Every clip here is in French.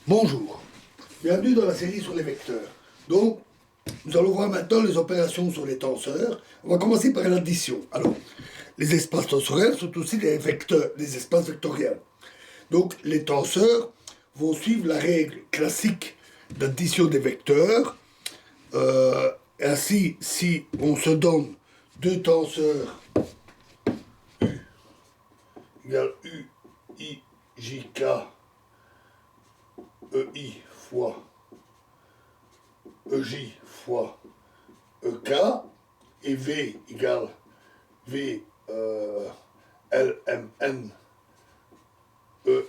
Bonjour, bienvenue dans la série sur les vecteurs. Donc, nous allons voir maintenant les opérations sur les tenseurs. On va commencer par l'addition. Alors, les espaces tensoriels sont aussi des vecteurs, des espaces vectoriels. Donc, les tenseurs vont suivre la règle classique d'addition des vecteurs. Ainsi, si on se donne deux tenseurs U égale U, I, J, K, EI fois EJ fois EK et V égale V LMN E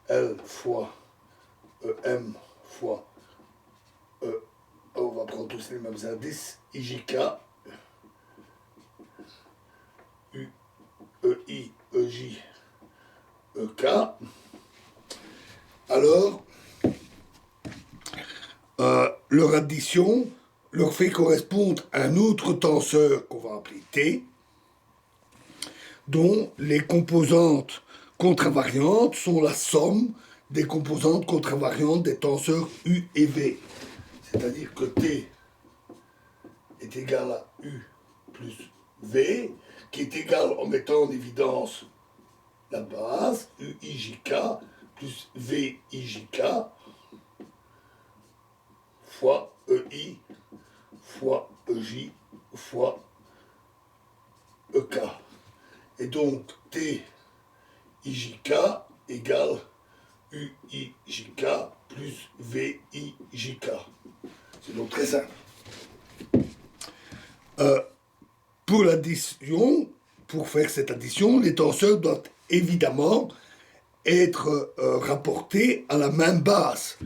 L fois EM fois E. On va prendre tous les mêmes indices. IJK U EI EJ EK. Alors, leur addition leur fait correspondre à un autre tenseur qu'on va appeler T, dont les composantes contravariantes sont la somme des composantes contravariantes des tenseurs U et V. C'est-à-dire que T est égal à U plus V, qui est égal, en mettant en évidence la base, UIJK plus VIJK fois EI fois EJ fois EK. Et donc TIJK égale UIJK plus VIJK. C'est donc très simple. Pour l'addition, pour faire cette addition, les tenseurs doivent évidemment être rapportés à la même base,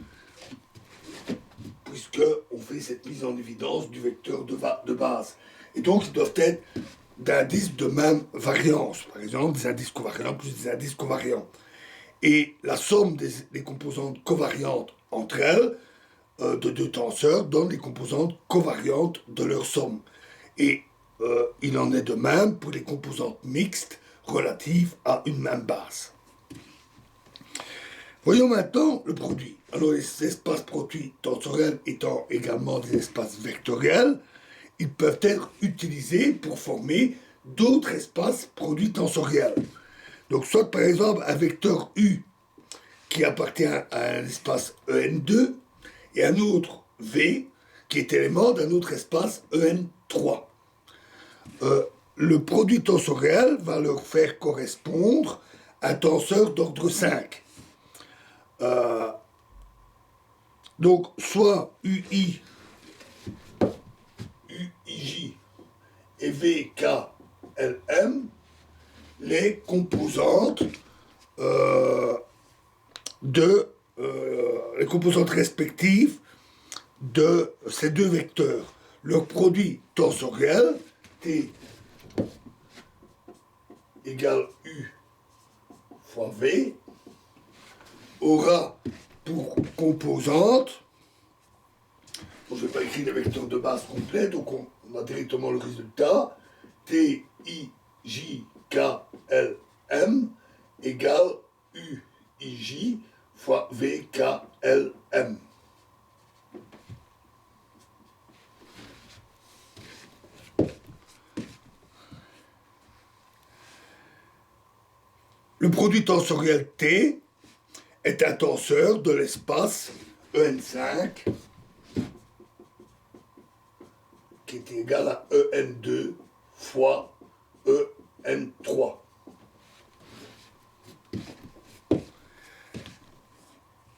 puisqu'on fait cette mise en évidence du vecteur de base. Et donc, ils doivent être d'indices de même variance. Par exemple, des indices covariants plus des indices covariants. Et la somme des composantes covariantes entre elles, de deux tenseurs, donne les composantes covariantes de leur somme. Et il en est de même pour les composantes mixtes relatives à une même base. Voyons maintenant le produit. Alors, les espaces produits tensoriels étant également des espaces vectoriels, ils peuvent être utilisés pour former d'autres espaces produits tensoriels. Donc, soit par exemple un vecteur U qui appartient à un espace EN2 et un autre V qui est élément d'un autre espace EN3. Le produit tensoriel va leur faire correspondre un tenseur d'ordre 5. Donc, soit UI, UIJ et VKLM, les composantes les composantes respectives de ces deux vecteurs. Leur produit tensoriel, T égale U fois V, aura pour composante, je ne vais pas écrire les vecteurs de base complets, donc on a directement le résultat, T, I, J, K, L, M égale U, I, J fois V, K, L, M. Le produit tensoriel T est un tenseur de l'espace EN5 qui est égal à EN2 fois EN3.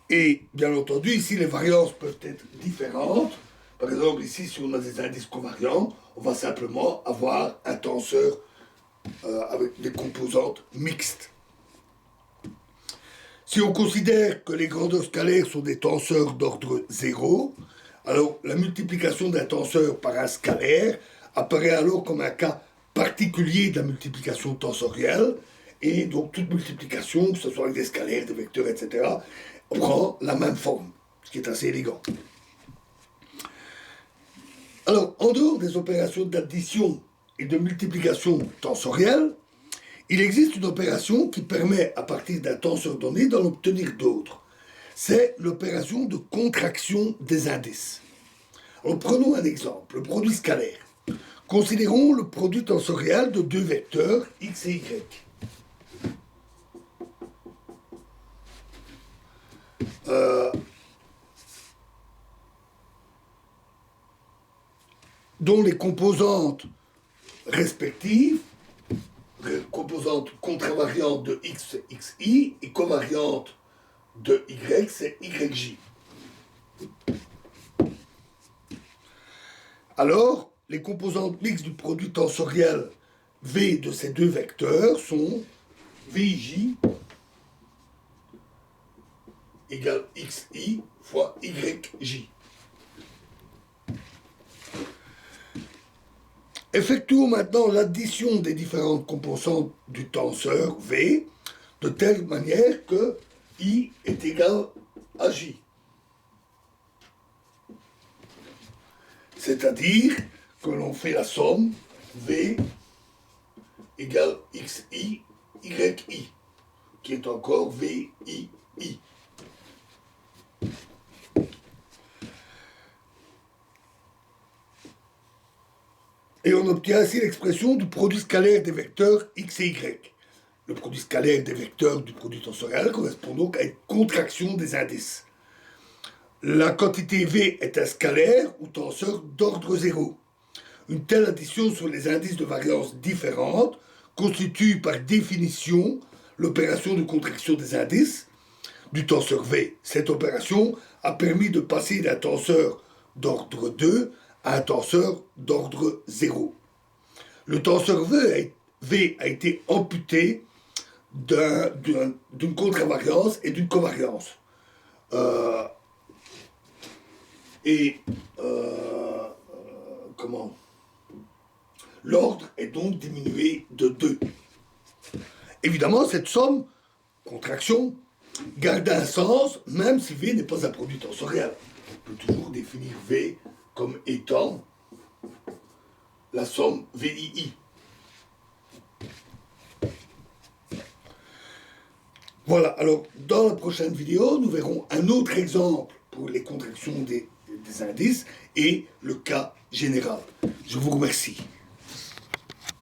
Et bien entendu, ici les variances peuvent être différentes. Par exemple, ici, si on a des indices covariants, on va simplement avoir un tenseur avec des composantes mixtes. Si on considère que les grandeurs scalaires sont des tenseurs d'ordre 0, alors la multiplication d'un tenseur par un scalaire apparaît alors comme un cas particulier de la multiplication tensorielle, et donc toute multiplication, que ce soit avec des scalaires, des vecteurs, etc., prend la même forme, ce qui est assez élégant. Alors, en dehors des opérations d'addition et de multiplication tensorielle, il existe une opération qui permet, à partir d'un tenseur donné, d'en obtenir d'autres. c'est l'opération de contraction des indices. Alors prenons un exemple, le produit scalaire. Considérons le produit tensorial de deux vecteurs x et y. Dont les composantes respectives, composantes contravariantes de x, c'est xi, et covariantes de y, c'est yj. Alors, les composantes mixtes du produit tensoriel V de ces deux vecteurs sont Vij égale xi fois yj. Effectuons maintenant l'addition des différentes composantes du tenseur V de telle manière que I est égal à J. C'est-à-dire que l'on fait la somme V égale xi, yi, qui est encore VII. Et on obtient ainsi l'expression du produit scalaire des vecteurs x et y. Le produit scalaire des vecteurs du produit tensorial correspond donc à une contraction des indices. La quantité V est un scalaire ou tenseur d'ordre 0. Une telle addition sur les indices de variance différentes constitue par définition l'opération de contraction des indices du tenseur V. Cette opération a permis de passer d'un tenseur d'ordre 2 à un tenseur d'ordre 0. Le tenseur V a été amputé d'une contravariance et d'une covariance. L'ordre est donc diminué de 2. Évidemment, cette somme, contraction, garde un sens, même si V n'est pas un produit tensoriel. On peut toujours définir V comme étant la somme VII. Voilà, alors dans la prochaine vidéo, nous verrons un autre exemple pour les contractions des indices et le cas général. Je vous remercie.